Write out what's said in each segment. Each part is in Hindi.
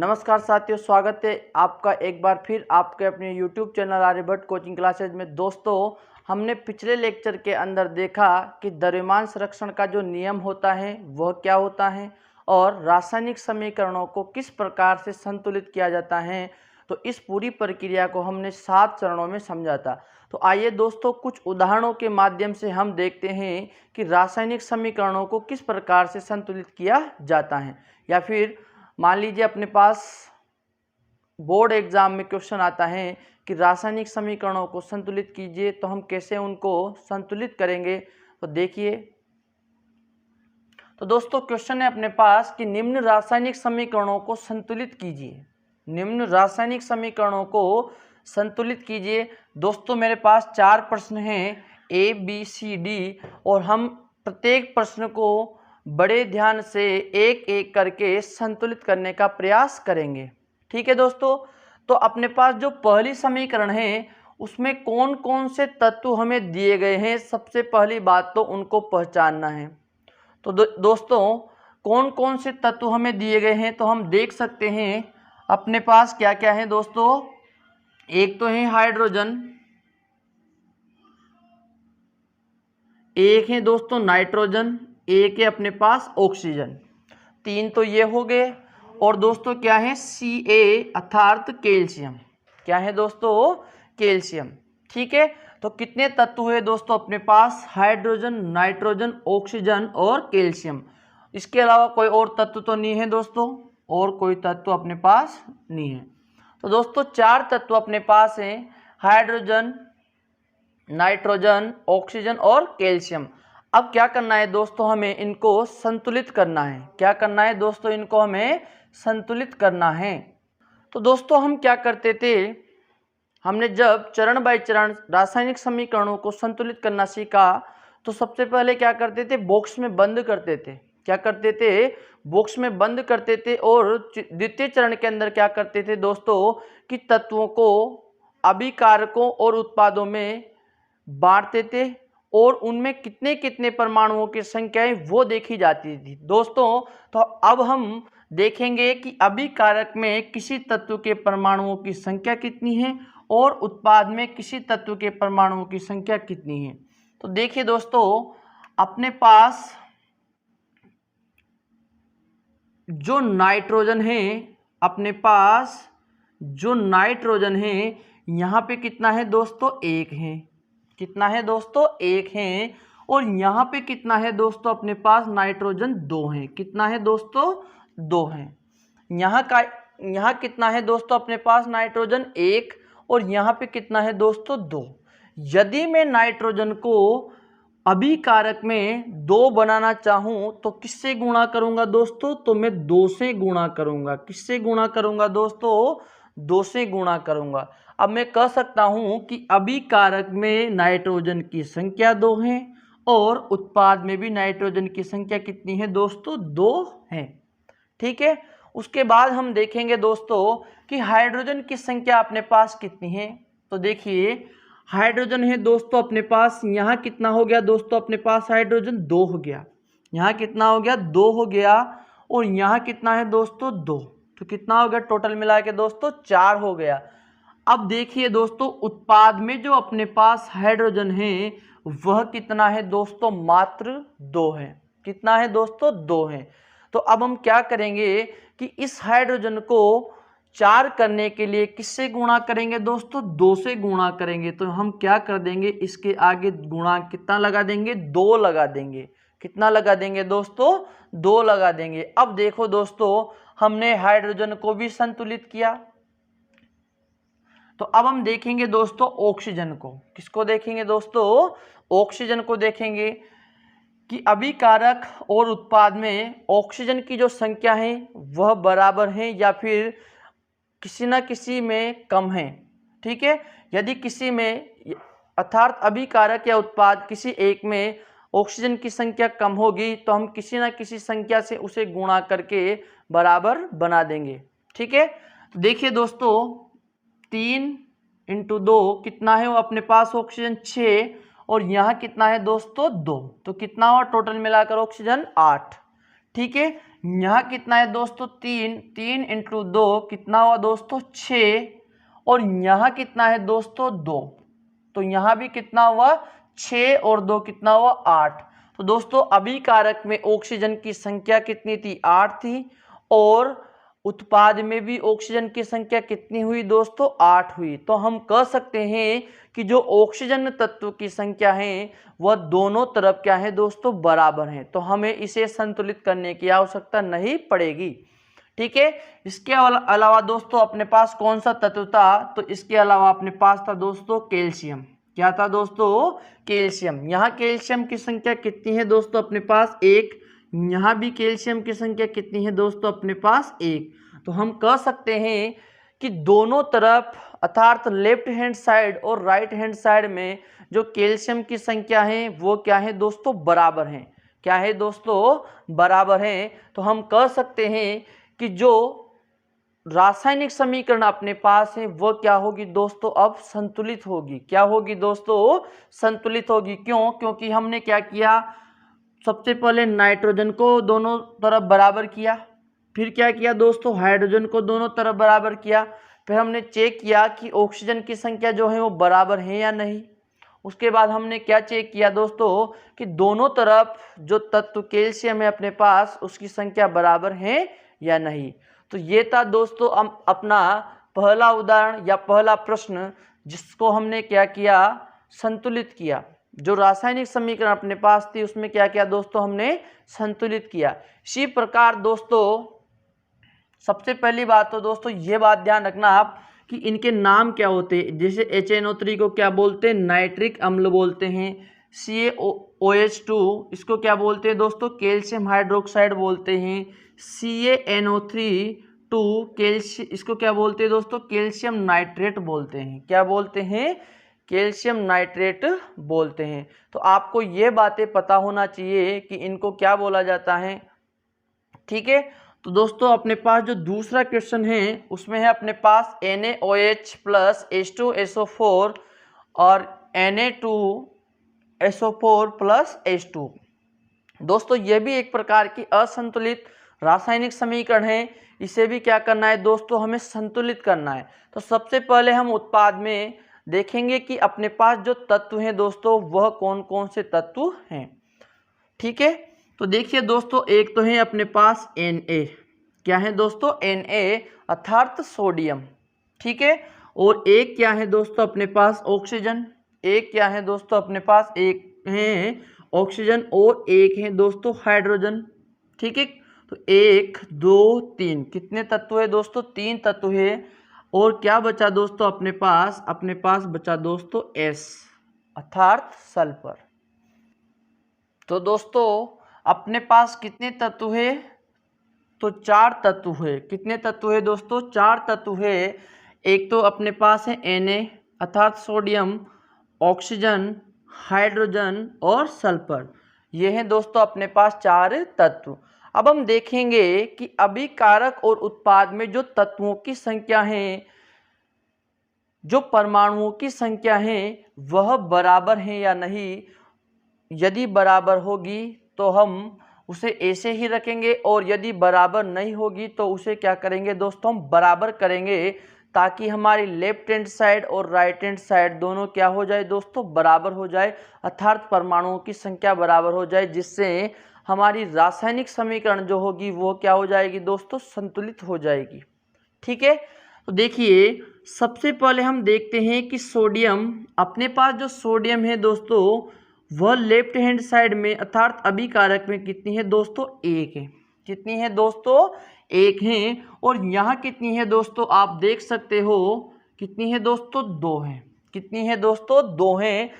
नमस्कार साथियों, स्वागत है आपका एक बार फिर आपके अपने YouTube channel Aryabhatta coaching classes में। दोस्तों, हमने पिछले लेक्चर के अंदर देखा कि द्रव्यमान संरक्षण का जो नियम होता है वह क्या होता है और रासायनिक समीकरणों को किस प्रकार से संतुलित किया जाता है। तो इस पूरी प्रक्रिया को हमने 7 चरणों में समझा था। तो आइए दोस्तों, कुछ उदाहरणों के माध्यम से हम देखते हैं कि रासायनिक समीकरणों को किस प्रकार से संतुलित किया जाता है। या फिर मान लीजिए अपने पास बोर्ड एग्जाम में क्वेश्चन आता है कि रासायनिक समीकरणों को संतुलित कीजिए, तो हम कैसे उनको संतुलित करेंगे। तो देखिए, तो दोस्तों क्वेश्चन है अपने पास कि निम्न रासायनिक समीकरणों को संतुलित कीजिए। निम्न रासायनिक समीकरणों को संतुलित कीजिए। दोस्तों मेरे पास 4 प्रश्न हैं A, B, C, D और हम प्रत्येक प्रश्न को बड़े ध्यान से एक एक करके संतुलित करने का प्रयास करेंगे। ठीक है दोस्तों, तो अपने पास जो पहली समीकरण है उसमें कौन कौन से तत्व हमें दिए गए हैं, सबसे पहली बात तो उनको पहचानना है। तो दोस्तों कौन कौन से तत्व हमें दिए गए हैं, तो हम देख सकते हैं अपने पास क्या क्या है दोस्तों। एक तो है हाइड्रोजन, एक है दोस्तों नाइट्रोजन, एक है अपने पास ऑक्सीजन। 3 तो ये हो गए। और दोस्तों क्या है, Ca अर्थात कैल्शियम। क्या है दोस्तों, कैल्शियम। ठीक है, तो कितने तत्व हुए दोस्तों अपने पास, हाइड्रोजन, नाइट्रोजन, ऑक्सीजन और कैल्शियम। इसके अलावा कोई और तत्व तो नहीं है दोस्तों, और कोई तत्व अपने पास नहीं है। तो दोस्तों 4 तत्व अपने पास हैं, हाइड्रोजन, नाइट्रोजन, ऑक्सीजन और कैल्शियम। अब क्या करना है दोस्तों, हमें इनको संतुलित करना है। क्या करना है दोस्तों, इनको हमें संतुलित करना है। तो दोस्तों हम क्या करते थे, हमने जब चरण बाय चरण रासायनिक समीकरणों को संतुलित करना सीखा तो सबसे पहले क्या करते थे, बॉक्स में बंद करते थे। क्या करते थे, बॉक्स में बंद करते थे। और द्वितीय चरण के अंदर क्या करते थे दोस्तों कि तत्वों को अभिकारकों और उत्पादों में बांटते थे और उनमें कितने कितने परमाणुओं की संख्या है वो देखी जाती थी दोस्तों। तो अब हम देखेंगे कि अभिकारक में किसी तत्व के परमाणुओं की संख्या कितनी है और उत्पाद में किसी तत्व के परमाणुओं की संख्या कितनी है। तो देखिए दोस्तों, अपने पास जो नाइट्रोजन है, अपने पास जो नाइट्रोजन है यहाँ पे कितना है दोस्तों, 1 है। कितना है दोस्तों, 1 है। और यहाँ पे कितना है दोस्तों, अपने पास नाइट्रोजन 2 है। कितना है दोस्तों, 2 है। यहाँ कितना है दोस्तों, अपने पास नाइट्रोजन 1 और यहाँ पे कितना है दोस्तों, 2। यदि मैं नाइट्रोजन को अभिकारक में 2 बनाना चाहूँ तो किससे गुणा करूँगा दोस्तों, तो मैं 2 से गुणा करूँगा। किससे गुणा करूँगा दोस्तों, 2 से गुणा करूँगा। अब मैं कह सकता हूँ कि अभिकारक में नाइट्रोजन की संख्या 2 है और उत्पाद में भी नाइट्रोजन की संख्या कितनी है दोस्तों, 2 है। ठीक है, उसके बाद हम देखेंगे दोस्तों कि हाइड्रोजन की संख्या अपने पास कितनी है। तो देखिए, हाइड्रोजन है दोस्तों अपने पास, यहाँ कितना हो गया दोस्तों, अपने पास हाइड्रोजन 2 हो गया। यहाँ कितना हो गया, 2 हो गया। और यहाँ कितना है दोस्तों, 2। तो कितना हो गया टोटल मिला के दोस्तों, 4 हो गया। अब देखिए दोस्तों, उत्पाद में जो अपने पास हाइड्रोजन है वह कितना है दोस्तों, मात्र 2 है। कितना है दोस्तों, 2 है। तो अब हम क्या करेंगे कि इस हाइड्रोजन को 4 करने के लिए किससे गुणा करेंगे दोस्तों, 2 से गुणा करेंगे। तो हम क्या कर देंगे, इसके आगे गुणा कितना लगा देंगे, 2 लगा देंगे। कितना लगा देंगे दोस्तों, 2 लगा देंगे। अब देखो दोस्तों, हमने हाइड्रोजन को भी संतुलित किया। तो अब हम देखेंगे दोस्तों ऑक्सीजन को। किसको देखेंगे दोस्तों, ऑक्सीजन को देखेंगे कि अभिकारक और उत्पाद में ऑक्सीजन की जो संख्या है वह बराबर है या फिर किसी ना किसी में कम है। ठीक है, यदि किसी में अर्थात अभिकारक या उत्पाद किसी एक में ऑक्सीजन की संख्या कम होगी तो हम किसी ना किसी संख्या से उसे गुणा करके बराबर बना देंगे। ठीक है, देखिए दोस्तों 3 × 2 कितना है वो अपने पास ऑक्सीजन 6 और यहाँ कितना है दोस्तों 2। तो कितना हुआ टोटल मिलाकर ऑक्सीजन 8। ठीक है, यहाँ कितना है दोस्तों 3, 3 इंटू 2 कितना हुआ दोस्तों 6, और यहाँ कितना है दोस्तों 2, तो यहाँ भी कितना हुआ 6 और 2 कितना हुआ 8। तो दोस्तों अभिकारक में ऑक्सीजन की संख्या कितनी थी 8 थी, और उत्पाद में भी ऑक्सीजन की संख्या कितनी हुई दोस्तों 8 हुई। तो हम कह सकते हैं कि जो ऑक्सीजन तत्व की संख्या है वह दोनों तरफ क्या है दोस्तों बराबर है, तो हमें इसे संतुलित करने की आवश्यकता नहीं पड़ेगी। ठीक है, इसके अलावा दोस्तों अपने पास कौन सा तत्व था, तो इसके अलावा अपने पास था दोस्तों कैल्शियम। क्या था दोस्तों कैल्शियम। यहाँ कैल्शियम की संख्या कितनी है दोस्तों अपने पास 1, यहाँ भी कैल्शियम की संख्या कितनी है दोस्तों अपने पास 1। तो हम कह सकते हैं कि दोनों तरफ अर्थात लेफ्ट हैंड साइड और राइट हैंड साइड में जो कैल्शियम की संख्या है वो क्या है दोस्तों बराबर है। क्या है दोस्तों बराबर है। तो हम कह सकते हैं कि जो रासायनिक समीकरण अपने पास है वो क्या होगी दोस्तों अब संतुलित होगी। क्या होगी दोस्तों संतुलित होगी। क्यों, क्योंकि हमने क्या किया, सबसे पहले नाइट्रोजन को दोनों तरफ बराबर किया, फिर क्या किया दोस्तों हाइड्रोजन को दोनों तरफ बराबर किया, फिर हमने चेक किया कि ऑक्सीजन की संख्या जो है वो बराबर है या नहीं। उसके बाद हमने क्या चेक किया दोस्तों कि दोनों तरफ जो तत्व कैल्शियम है अपने पास उसकी संख्या बराबर है या नहीं। तो ये था दोस्तों अपना पहला उदाहरण या पहला प्रश्न जिसको हमने क्या किया संतुलित किया। जो रासायनिक समीकरण अपने पास थी उसमें क्या किया दोस्तों हमने संतुलित किया। इसी प्रकार दोस्तों सबसे पहली बात तो दोस्तों ये बात ध्यान रखना आप कि इनके नाम क्या होते हैं। जैसे HNO3 को क्या बोलते हैं नाइट्रिक अम्ल बोलते हैं, CaOH2 इसको क्या बोलते हैं दोस्तों कैल्शियम हाइड्रोक्साइड बोलते हैं, CaNO3 कैल्शियम इसको क्या बोलते हैं दोस्तों कैल्शियम नाइट्रेट बोलते हैं। क्या बोलते हैं कैल्शियम नाइट्रेट बोलते हैं। तो आपको ये बातें पता होना चाहिए कि इनको क्या बोला जाता है। ठीक है, तो दोस्तों अपने पास जो दूसरा क्वेश्चन है उसमें है अपने पास NaOH प्लस H2SO4 और Na2SO4 प्लस H2। दोस्तों ये भी एक प्रकार की असंतुलित रासायनिक समीकरण है। इसे भी क्या करना है दोस्तों हमें संतुलित करना है। तो सबसे पहले हम उत्पाद में देखेंगे कि अपने पास जो तत्व हैं दोस्तों वह कौन कौन से तत्व हैं। ठीक है, तो देखिए दोस्तों एक तो है अपने पास Na। क्या है दोस्तों Na अर्थात सोडियम। ठीक है, और एक क्या है दोस्तों अपने पास ऑक्सीजन। एक क्या है दोस्तों अपने पास एक है ऑक्सीजन और एक है दोस्तों हाइड्रोजन। ठीक है, तो 1 2 3 कितने तत्व है दोस्तों 3 तत्व है। और क्या बचा दोस्तों अपने पास बचा दोस्तों S अर्थात सल्फर। तो दोस्तों अपने पास कितने तत्व है तो 4 तत्व है। कितने तत्व है दोस्तों 4 तत्व है। एक तो अपने पास है Na अर्थात सोडियम, ऑक्सीजन, हाइड्रोजन और सल्फर। ये हैं दोस्तों अपने पास 4 तत्व। अब हम देखेंगे कि अभिकारक और उत्पाद में जो तत्वों की संख्या है जो परमाणुओं की संख्या है वह बराबर है या नहीं। यदि बराबर होगी तो हम उसे ऐसे ही रखेंगे और यदि बराबर नहीं होगी तो उसे क्या करेंगे दोस्तों हम बराबर करेंगे ताकि हमारी लेफ्ट हैंड साइड और राइट हैंड साइड दोनों क्या हो जाए दोस्तों बराबर हो जाए अर्थात परमाणुओं की संख्या बराबर हो जाए, जिससे हमारी रासायनिक समीकरण जो होगी वो क्या हो जाएगी दोस्तों संतुलित हो जाएगी। ठीक है, तो देखिए सबसे पहले हम देखते हैं कि सोडियम अपने पास जो सोडियम है दोस्तों वह लेफ्ट हैंड साइड में अर्थात अभिकारक में कितनी है दोस्तों 1 है। कितनी है दोस्तों 1 है। और यहाँ कितनी है दोस्तों आप देख सकते हो कितनी है दोस्तों 2 है। कितनी है दोस्तों 2 है।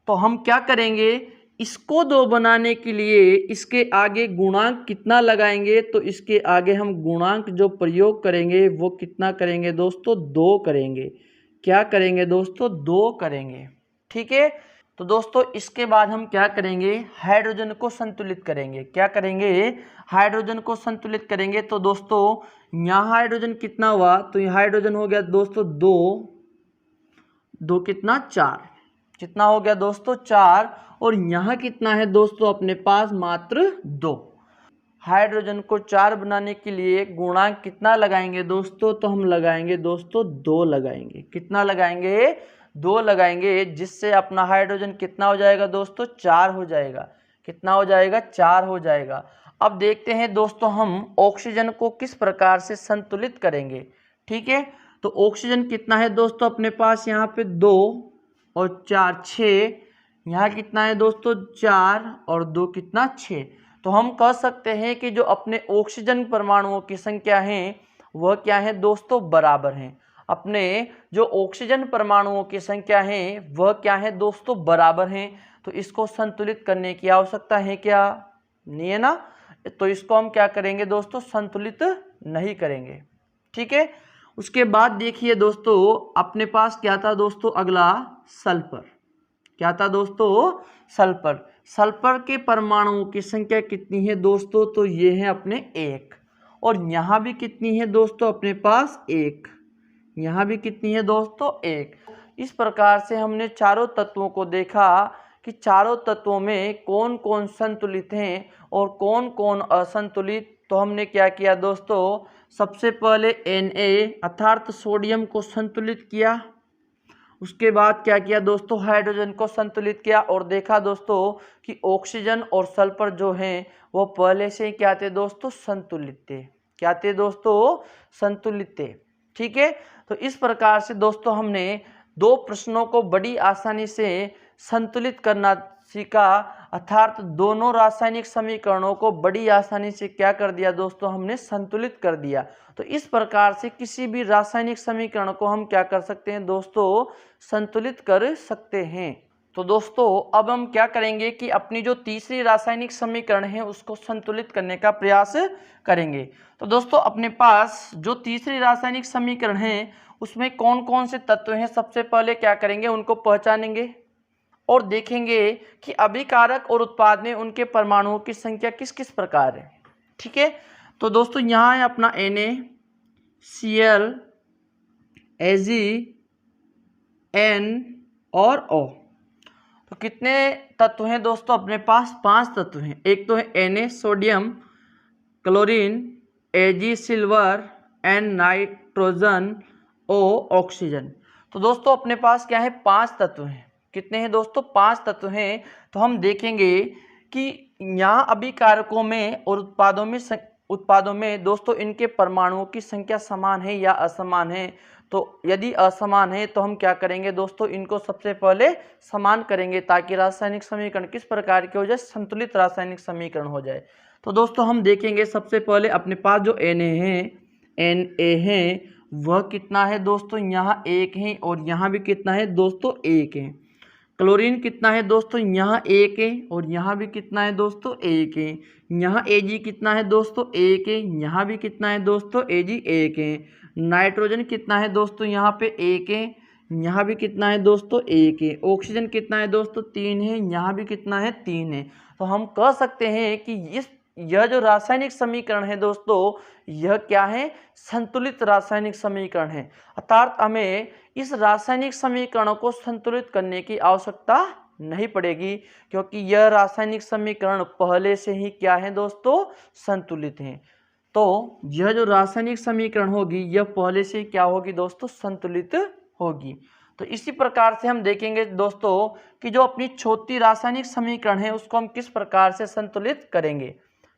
तो हम क्या करेंगे इसको 2 बनाने के लिए इसके आगे गुणांक कितना लगाएंगे, तो इसके आगे हम गुणांक जो प्रयोग करेंगे वो कितना करेंगे दोस्तों 2 करेंगे। क्या करेंगे दोस्तों 2 करेंगे। ठीक है, तो दोस्तों इसके बाद हम क्या करेंगे हाइड्रोजन को संतुलित करेंगे। क्या करेंगे हाइड्रोजन को संतुलित करेंगे। तो दोस्तों यहाँ हाइड्रोजन कितना हुआ तो यहाँ हाइड्रोजन हो गया दोस्तों 2 2 कितना 4। कितना हो गया दोस्तों 4। और यहाँ कितना है दोस्तों अपने पास मात्र 2। हाइड्रोजन को 4 बनाने के लिए गुणांक कितना लगाएंगे दोस्तों? तो हम लगाएंगे दोस्तों 2 लगाएंगे। कितना लगाएंगे? 2 लगाएंगे, जिससे अपना हाइड्रोजन कितना हो जाएगा दोस्तों? 4 हो जाएगा। कितना हो जाएगा? 4 हो जाएगा। अब देखते हैं दोस्तों हम ऑक्सीजन को किस प्रकार से संतुलित करेंगे। ठीक है, तो ऑक्सीजन कितना है दोस्तों अपने पास? यहाँ पे 2 और 4 6। यहाँ कितना है दोस्तों? 4 और 2 कितना? 6। तो हम कह सकते हैं कि जो अपने ऑक्सीजन परमाणुओं की संख्या है वह क्या है दोस्तों? बराबर है। अपने जो ऑक्सीजन परमाणुओं की संख्या है वह क्या है दोस्तों? बराबर है। तो इसको संतुलित करने की आवश्यकता है क्या? नहीं है ना। तो इसको हम क्या करेंगे दोस्तों? संतुलित नहीं करेंगे। ठीक है, उसके बाद देखिए दोस्तों अपने पास क्या था दोस्तों? अगला सल्फर। क्या था दोस्तों? सल्फर। सल्फर के परमाणुओं की संख्या कितनी है दोस्तों? तो ये है अपने 1। और यहाँ भी कितनी है दोस्तों अपने पास? 1। यहाँ भी कितनी है दोस्तों? 1। इस प्रकार से हमने चारों तत्वों को देखा कि चारों तत्वों में कौन कौन संतुलित हैं और कौन कौन असंतुलित। तो हमने क्या किया दोस्तों? सबसे पहले Na अर्थात सोडियम को संतुलित किया। उसके बाद क्या किया दोस्तों? हाइड्रोजन को संतुलित किया और देखा दोस्तों कि ऑक्सीजन और सल्फर जो हैं वो पहले से ही क्या थे दोस्तों? संतुलित थे। क्या थे दोस्तों? संतुलित थे। ठीक है, तो इस प्रकार से दोस्तों हमने 2 प्रश्नों को बड़ी आसानी से संतुलित करना सीखा, अर्थात दोनों रासायनिक समीकरणों को बड़ी आसानी से क्या कर दिया दोस्तों? हमने संतुलित कर दिया। तो इस प्रकार से किसी भी रासायनिक समीकरण को हम क्या कर सकते हैं दोस्तों? संतुलित कर सकते हैं। तो दोस्तों अब हम क्या करेंगे कि अपनी जो तीसरी रासायनिक समीकरण है उसको संतुलित करने का प्रयास करेंगे। तो दोस्तों अपने पास जो तीसरी रासायनिक समीकरण है उसमें कौन कौन से तत्व हैं, सबसे पहले क्या करेंगे? उनको पहचानेंगे और देखेंगे कि अभिकारक और उत्पाद में उनके परमाणुओं की संख्या किस किस प्रकार है। ठीक है, तो दोस्तों यहाँ है अपना NaCl Ag N और O। तो कितने तत्व हैं दोस्तों अपने पास? 5 तत्व हैं। एक तो है Na sodium, chlorine, Ag silver, N nitrogen, O oxygen. तो दोस्तों अपने पास क्या है? 5 तत्व हैं। कितने हैं दोस्तों? 5 तत्व हैं। तो हम देखेंगे कि यहाँ अभिकारकों में और उत्पादों में दोस्तों इनके परमाणुओं की संख्या समान है या असमान है। तो यदि असमान है तो हम क्या करेंगे दोस्तों? इनको सबसे पहले समान करेंगे ताकि रासायनिक समीकरण किस प्रकार के हो जाए? संतुलित रासायनिक समीकरण हो जाए। तो दोस्तों हम देखेंगे सबसे पहले अपने पास जो Na है वह कितना है दोस्तों? यहाँ 1 है और यहाँ भी कितना है दोस्तों? 1 है। क्लोरीन कितना है दोस्तों? यहाँ 1 है और यहाँ भी कितना है दोस्तों? 1 है। यहाँ Ag कितना है दोस्तों? 1 है। यहाँ भी कितना है दोस्तों? Ag 1 है। नाइट्रोजन कितना है दोस्तों? यहाँ पे 1 है। यहाँ भी कितना है दोस्तों? 1 है। ऑक्सीजन कितना है दोस्तों? 3 है। यहाँ भी कितना है? 3 है। तो हम कह सकते हैं कि यह जो रासायनिक समीकरण है दोस्तों यह क्या है? संतुलित रासायनिक समीकरण है। अर्थात हमें इस रासायनिक समीकरणों को संतुलित करने की आवश्यकता नहीं पड़ेगी, क्योंकि यह रासायनिक समीकरण पहले से ही क्या है दोस्तों? संतुलित हैं। तो यह जो रासायनिक समीकरण होगी यह पहले से क्या होगी दोस्तों? संतुलित होगी। तो इसी प्रकार से हम देखेंगे दोस्तों कि जो अपनी चौथी रासायनिक समीकरण है उसको हम किस प्रकार से संतुलित करेंगे।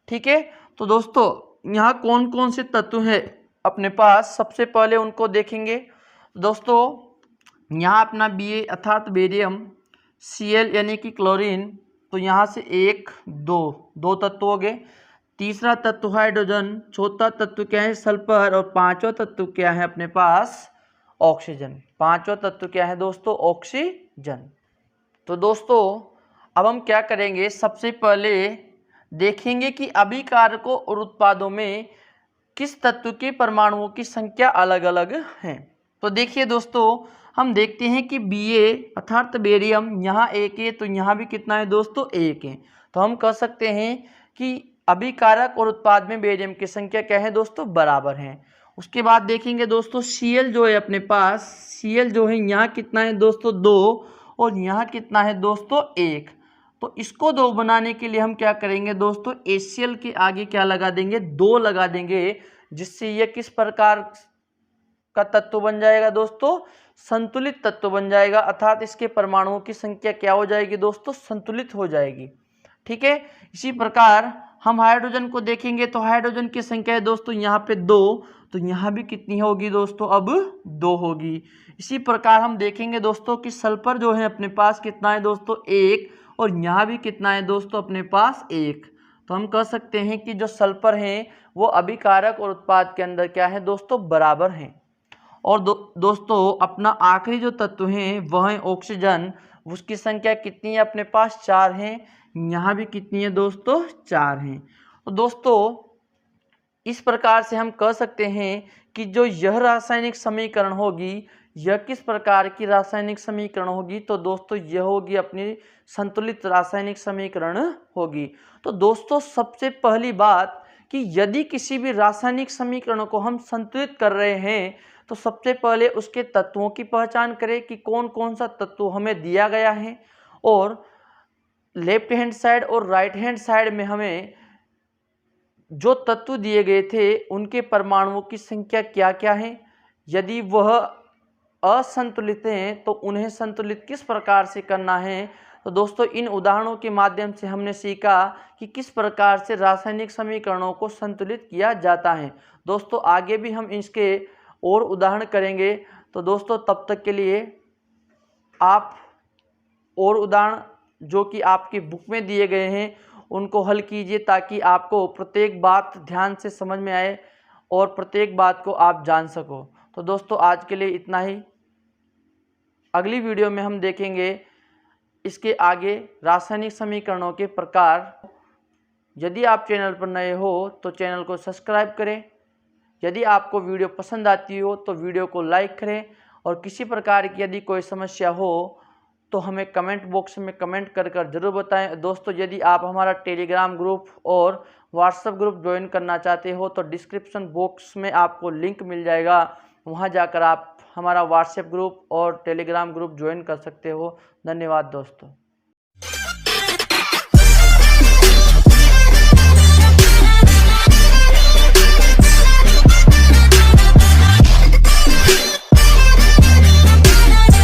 ठीक है, तो दोस्तों यहाँ कौन कौन से तत्व हैं अपने पास, सबसे पहले उनको देखेंगे। दोस्तों यहाँ अपना Ba अर्थात बेरियम, Cl यानी कि क्लोरीन, तो यहाँ से 1 2 तत्व हो गए। तीसरा तत्व हाइड्रोजन, चौथा तत्व क्या है? सल्फर, और पांचवा तत्व क्या है अपने पास? ऑक्सीजन। पांचवा तत्व क्या है दोस्तों? ऑक्सीजन। तो दोस्तों अब हम क्या करेंगे? सबसे पहले देखेंगे कि अभिकारकों और उत्पादों में किस तत्व के परमाणुओं की संख्या अलग अलग है। तो देखिए दोस्तों हम देखते हैं कि Ba अर्थात बेरियम यहाँ 1 है तो यहाँ भी कितना है दोस्तों? 1 है। तो हम कह सकते हैं कि अभिकारक और उत्पाद में बेरियम की संख्या क्या है दोस्तों? बराबर है। उसके बाद देखेंगे दोस्तों Cl जो है अपने पास, Cl जो है यहाँ कितना है दोस्तों? 2 और यहाँ कितना है दोस्तों? 1। तो इसको 2 बनाने के लिए हम क्या करेंगे दोस्तों, HCl के आगे क्या लगा देंगे, 2 लगा देंगे, जिससे ये किस प्रकार का तत्व बन जाएगा दोस्तों, संतुलित तत्व बन जाएगा, अर्थात इसके परमाणुओं की संख्या क्या हो जाएगी दोस्तों, संतुलित हो जाएगी। ठीक है, इसी प्रकार हम हाइड्रोजन को देखेंगे तो हाइड्रोजन की संख्या है दोस्तों यहाँ पे 2, तो यहाँ भी कितनी होगी दोस्तों, अब 2 होगी। इसी प्रकार हम देखेंगे दोस्तों कि सल्फर जो है अपने पास कितना है दोस्तों, 1, और यहाँ भी कितना है दोस्तों अपने पास 1। तो हम कह सकते हैं कि जो सल्फर हैं वो अभिकारक और उत्पाद के अंदर क्या है दोस्तों, बराबर हैं। और दोस्तों अपना आखिरी जो तत्व है वह है ऑक्सीजन, उसकी संख्या कितनी है अपने पास, 4 है। यहाँ भी कितनी है दोस्तों, 4 हैं। तो दोस्तों इस प्रकार से हम कह सकते हैं कि जो यह रासायनिक समीकरण होगी, यह किस प्रकार की रासायनिक समीकरण होगी, तो दोस्तों यह होगी अपनी संतुलित रासायनिक समीकरण होगी। तो दोस्तों सबसे पहली बात कि यदि किसी भी रासायनिक समीकरण को हम संतुलित कर रहे हैं तो सबसे पहले उसके तत्वों की पहचान करें कि कौन कौन सा तत्व हमें दिया गया है, और लेफ्ट हैंड साइड और राइट हैंड साइड में हमें जो तत्व दिए गए थे उनके परमाणुओं की संख्या क्या क्या है, यदि वह असंतुलित हैं तो उन्हें संतुलित किस प्रकार से करना है। तो दोस्तों इन उदाहरणों के माध्यम से हमने सीखा कि किस प्रकार से रासायनिक समीकरणों को संतुलित किया जाता है। दोस्तों आगे भी हम इसके और उदाहरण करेंगे। तो दोस्तों तब तक के लिए आप और उदाहरण जो कि आपकी बुक में दिए गए हैं उनको हल कीजिए, ताकि आपको प्रत्येक बात ध्यान से समझ में आए और प्रत्येक बात को आप जान सको। तो दोस्तों आज के लिए इतना ही। अगली वीडियो में हम देखेंगे इसके आगे रासायनिक समीकरणों के प्रकार। यदि आप चैनल पर नए हो तो चैनल को सब्सक्राइब करें। यदि आपको वीडियो पसंद आती हो तो वीडियो को लाइक करें, और किसी प्रकार की यदि कोई समस्या हो तो हमें कमेंट बॉक्स में कमेंट कर जरूर बताएं। दोस्तों यदि आप हमारा टेलीग्राम ग्रुप और व्हाट्सएप ग्रुप ज्वाइन करना चाहते हो तो डिस्क्रिप्शन बॉक्स में आपको लिंक मिल जाएगा, वहां जाकर आप हमारा व्हाट्सएप ग्रुप और टेलीग्राम ग्रुप ज्वाइन कर सकते हो। धन्यवाद दोस्तों।